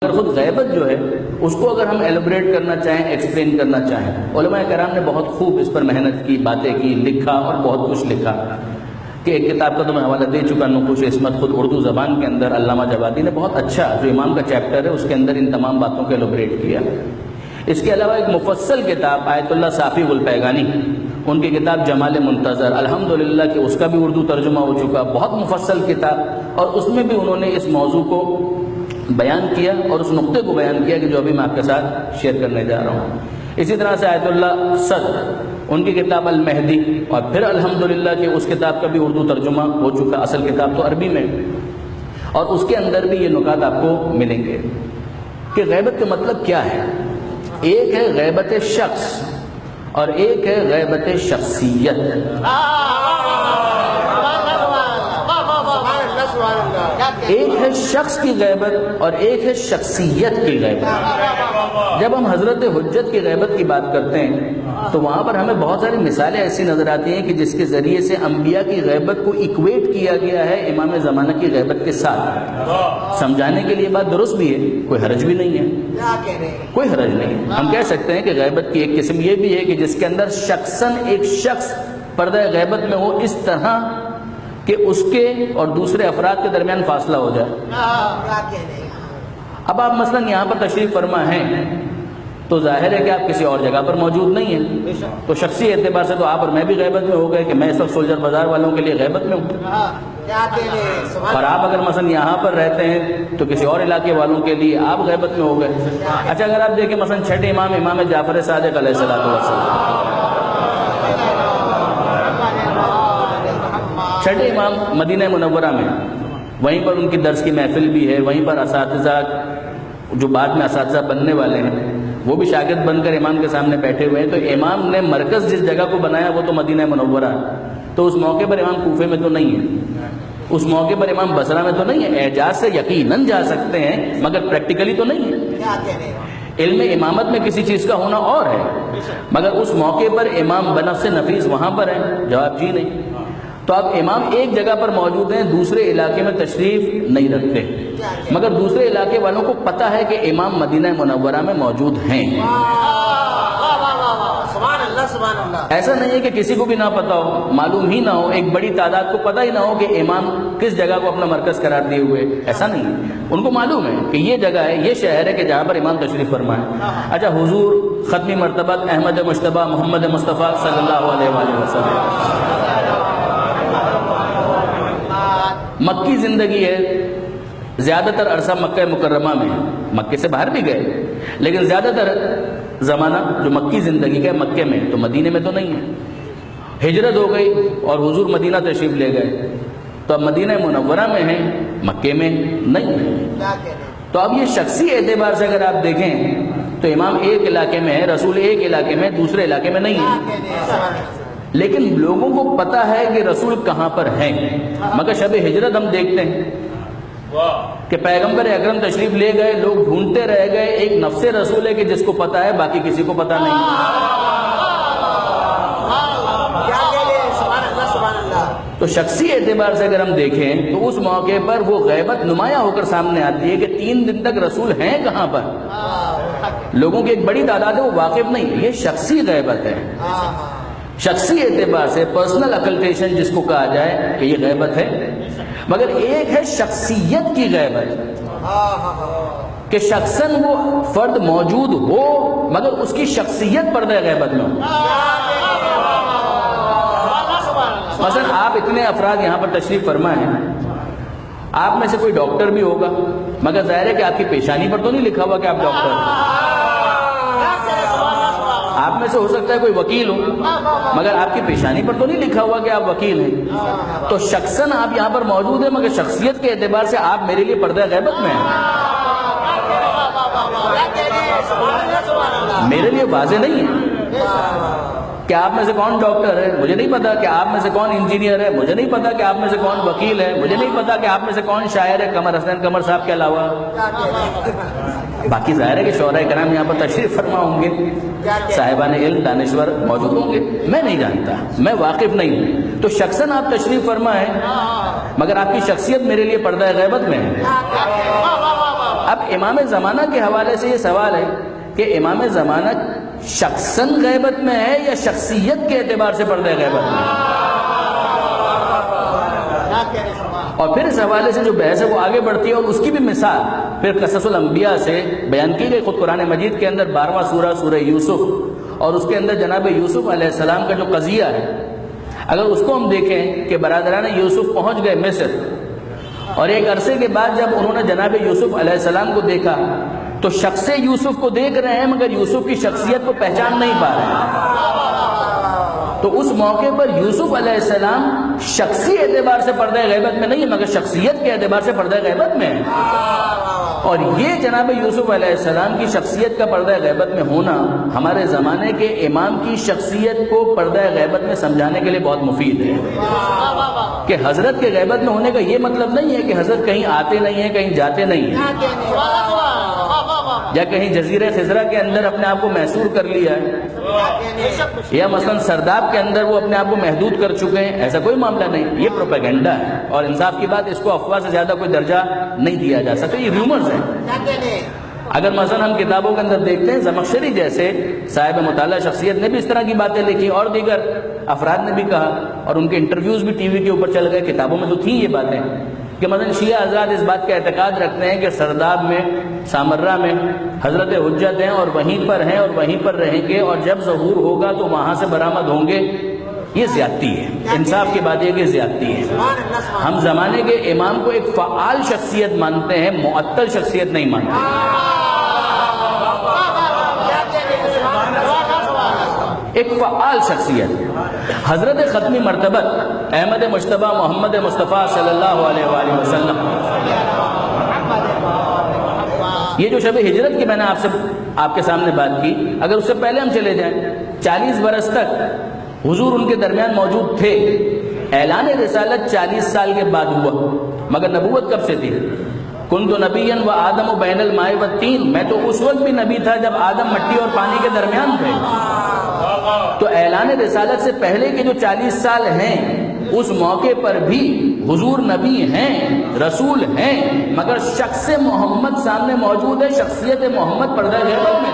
اگر خود غیبت جو ہے اس کو اگر ہم ایلوبریٹ کرنا چاہیں، ایکسپلین کرنا چاہیں، علماء کرام نے بہت خوب اس پر محنت کی، باتیں کی، لکھا اور بہت کچھ لکھا کہ ایک کتاب کا تو میں حوالہ دے چکا، نقوش عصمت، خود اردو زبان کے اندر علامہ جوادی نے بہت اچھا جو امام کا چیپٹر ہے اس کے اندر ان تمام باتوں کو ایلوبریٹ کیا۔ اس کے علاوہ ایک مفصل کتاب آیت اللہ صافی الپیگانی، ان کی کتاب جمال منتظر، الحمدللہ کہ اس کا بھی اردو ترجمہ ہو چکا، بہت مفصل کتاب، اور اس میں بھی انہوں نے اس موضوع کو بیان کیا اور اس نقطے کو بیان کیا کہ جو ابھی میں آپ کے ساتھ شیئر کرنے جا رہا ہوں۔ اسی طرح سے آیت اللہ صدر، ان کی کتاب المہدی، اور پھر الحمدللہ کہ اس کتاب کا بھی اردو ترجمہ ہو چکا، اصل کتاب تو عربی میں، اور اس کے اندر بھی یہ نکات آپ کو ملیں گے کہ غیبت کا مطلب کیا ہے۔ ایک ہے غیبت شخص اور ایک ہے غیبت شخصیت۔ ایک ہے شخص کی غیبت اور ایک ہے شخصیت کی غیبت۔ جب ہم حضرت حجت کی غیبت کی بات کرتے ہیں تو وہاں پر ہمیں بہت ساری مثالیں ایسی نظر آتی ہیں کہ جس کے ذریعے سے انبیاء کی غیبت کو ایکویٹ کیا گیا ہے امام زمانہ کی غیبت کے ساتھ۔ سمجھانے کے لیے بات درست بھی ہے، کوئی حرج بھی نہیں ہے، کوئی حرج نہیں ہے۔ ہم کہہ سکتے ہیں کہ غیبت کی ایک قسم یہ بھی ہے کہ جس کے اندر شخصاً ایک شخص پردہ غیبت میں ہو اس طرح کہ اس کے اور دوسرے افراد کے درمیان فاصلہ ہو جائے۔ اب آپ مثلاً یہاں پر تشریف فرما ہیں تو ظاہر ہے کہ آپ کسی اور جگہ پر موجود نہیں ہیں، تو شخصی اعتبار سے تو آپ اور میں بھی غیبت میں ہو گئے کہ میں اس وقت سولجر بازار والوں کے لیے غیبت میں ہوں، اور آپ اگر مثلاً یہاں پر رہتے ہیں تو کسی اور علاقے والوں کے لیے آپ غیبت میں ہو گئے۔ اچھا، اگر آپ دیکھیں مثلاً چھٹے امام امام جعفر صادق علیہ السلام، چھٹے امام مدینہ منورہ میں، وہیں پر ان کی درس کی محفل بھی ہے، وہیں پر اساتذہ جو بعد میں اساتذہ بننے والے ہیں وہ بھی شاگرد بن کر امام کے سامنے بیٹھے ہوئے ہیں۔ تو امام نے مرکز جس جگہ کو بنایا وہ تو مدینہ منورہ ہے، تو اس موقع پر امام کوفے میں تو نہیں ہے، اس موقع پر امام بصرہ میں تو نہیں ہے۔ اعجاز سے یقیناً جا سکتے ہیں مگر پریکٹیکلی تو نہیں ہے۔ علم امامت میں کسی چیز کا ہونا اور ہے، مگر اس موقع پر امام بنفس نفیس وہاں پر ہیں؟ جواب جی نہیں۔ تو اب امام ایک جگہ پر موجود ہیں، دوسرے علاقے میں تشریف نہیں رکھتے، مگر دوسرے علاقے والوں کو پتہ ہے کہ امام مدینہ منورہ میں موجود ہیں۔ ایسا نہیں ہے کہ کسی کو بھی نہ پتہ ہو، معلوم ہی نہ ہو، ایک بڑی تعداد کو پتہ ہی نہ ہو کہ امام کس جگہ کو اپنا مرکز قرار دیے ہوئے، ایسا نہیں ہے۔ ان کو معلوم ہے کہ یہ جگہ ہے، یہ شہر ہے کہ جہاں پر امام تشریف فرما ہے۔ اچھا، حضور ختمی مرتبہ احمد مجتبیٰ محمد مصطفیٰ صلی اللہ علیہ وآلہ وسلم، مکی زندگی ہے، زیادہ تر عرصہ مکہ مکرمہ میں ہے، مکے سے باہر بھی گئے لیکن زیادہ تر زمانہ جو مکی زندگی کا ہے مکے میں، تو مدینے میں تو نہیں ہے۔ ہجرت ہو گئی اور حضور مدینہ تشریف لے گئے، تو اب مدینہ منورہ میں ہیں، مکے میں نہیں ہے۔ تو اب یہ شخصی اعتبار سے اگر آپ دیکھیں تو امام ایک علاقے میں ہے، رسول ایک علاقے میں، دوسرے علاقے میں نہیں ہے، لیکن لوگوں کو پتہ ہے کہ رسول کہاں پر ہیں۔ مگر شب ہجرت ہم دیکھتے ہیں کہ پیغمبر اکرم تشریف لے گئے، لوگ ڈھونڈتے رہ گئے، ایک نفس رسول ہے کہ جس کو پتہ ہے، باقی کسی کو پتہ نہیں۔ تو شخصی اعتبار سے اگر ہم دیکھیں تو اس موقع پر وہ غیبت نمایاں ہو کر سامنے آتی ہے کہ 3 دن تک رسول ہیں کہاں پر، لوگوں کی ایک بڑی تعداد ہے وہ واقف نہیں۔ یہ شخصی غیبت ہے، شخصی اعتبار سے پرسنل اکلٹیشن جس کو کہا جائے کہ یہ غیبت ہے۔ مگر ایک ہے شخصیت کی غیبت کہ شخصاً وہ فرد موجود ہو مگر اس کی شخصیت پردہ غیبت میں ہو۔ مثلا آپ اتنے افراد یہاں پر تشریف فرما ہیں، آپ میں سے کوئی ڈاکٹر بھی ہوگا مگر ظاہر ہے کہ آپ کی پیشانی پر تو نہیں لکھا ہوا کہ آپ ڈاکٹر ہیں۔ آپ میں سے ہو سکتا ہے کوئی وکیل ہو مگر آپ کی پیشانی پر تو نہیں لکھا ہوا کہ آپ وکیل ہیں۔ تو شخصاً آپ یہاں پر موجود ہیں مگر شخصیت کے اعتبار سے آپ میرے لیے پردہ غیبت میں ہیں، میرے لیے واضح نہیں ہے کہ آپ میں سے کون ڈاکٹر ہے، مجھے نہیں پتا کہ آپ میں سے کون انجینئر ہے، مجھے نہیں پتا کہ آپ میں سے کون وکیل ہے، مجھے نہیں پتا کہ آپ میں سے کون شاعر ہے قمر حسین قمر صاحب کے علاوہ۔ باقی ظاہر ہے کہ شعراء کرام یہاں پر تشریف فرما ہوں گے، صاحبان علم دانشور موجود ہوں گے، میں نہیں جانتا، میں واقف نہیں ہوں۔ تو شخصاً آپ تشریف فرما ہے مگر آپ کی شخصیت میرے لیے پردہ غیبت میں ہے۔ اب امام زمانہ کے حوالے سے یہ سوال ہے کہ امام زمانہ شخصاً غیبت میں ہے یا شخصیت کے اعتبار سے پردہ غیبت میں؟ اور پھر اس حوالے سے جو بحث ہے وہ آگے بڑھتی ہے، اور اس کی بھی مثال پھر قصص الانبیاء سے بیان کی گئی۔ خود قرآن مجید کے اندر 12واں سورہ، سورہ یوسف، اور اس کے اندر جناب یوسف علیہ السلام کا جو قضیہ ہے، اگر اس کو ہم دیکھیں کہ برادران یوسف پہنچ گئے مصر، اور ایک عرصے کے بعد جب انہوں نے جناب یوسف علیہ السلام کو دیکھا تو شخص یوسف کو دیکھ رہے ہیں مگر یوسف کی شخصیت کو پہچان نہیں پا رہے ہیں۔ تو اس موقع پر یوسف علیہ السلام شخصی اعتبار سے پردہ غیبت میں نہیں ہے مگر شخصیت کے اعتبار سے پردہ غیبت میں ہے، اور یہ جناب یوسف علیہ السلام کی شخصیت کا پردہ غیبت میں ہونا ہمارے زمانے کے امام کی شخصیت کو پردہ غیبت میں سمجھانے کے لیے بہت مفید ہے کہ حضرت کے غیبت میں ہونے کا یہ مطلب نہیں ہے کہ حضرت کہیں آتے نہیں ہیں، کہیں جاتے نہیں ہیں، یا کہیں جزیرہ خضرہ کے اندر اپنے آپ کو محصور کر لیا ہے، یا مثلا سرداب کے اندر وہ اپنے آپ کو محدود کر چکے ہیں، ایسا کوئی معاملہ نہیں۔ یہ پروپیگنڈا ہے، اور انصاف کی بات اس کو افواہ سے زیادہ کوئی درجہ نہیں دیا جا سکتا، یہ ریومرز ہیں۔ اگر مثلا ہم کتابوں کے اندر دیکھتے ہیں، زمخشری جیسے صاحب مطالعہ شخصیت نے بھی اس طرح کی باتیں لکھی، اور دیگر افراد نے بھی کہا، اور ان کے انٹرویوز بھی ٹی وی کے اوپر چل گئے، کتابوں میں تو تھیں یہ باتیں، کہ مثلا شیعہ حضرات اس بات کا اعتقاد رکھتے ہیں کہ سرداب میں، سامرہ میں حضرت حجت ہیں، اور وہیں پر ہیں اور وہیں پر رہیں گے، اور جب ظہور ہوگا تو وہاں سے برآمد ہوں گے۔ یہ زیادتی ہے، انصاف کی بات یہ کہ زیادتی ہے۔ ہم زمانے کے امام کو ایک فعال شخصیت مانتے ہیں، معطل شخصیت نہیں مانتے۔ ایک فعال شخصیت، حضرت ختمی مرتبت احمد مجتبیٰ محمد مصطفیٰ صلی اللہ علیہ وآلہ وسلم، یہ جو شب ہجرت کی میں نے آپ کے سامنے بات کی، اگر اس سے پہلے ہم چلے جائیں 40 برس تک حضور ان کے درمیان موجود تھے۔ اعلان رسالت 40 سال کے بعد ہوا، مگر نبوت کب سے تھی؟ کنت نبیا و آدم بین الماء والطین، میں تو اس وقت بھی نبی تھا جب آدم مٹی اور پانی کے درمیان تھے۔ تو اعلان رسالت سے پہلے کے جو 40 سال ہیں اس موقع پر بھی حضور نبی ہیں، رسول ہیں، مگر شخص محمد سامنے موجود ہے، شخصیت محمد پردہ غیبت میں۔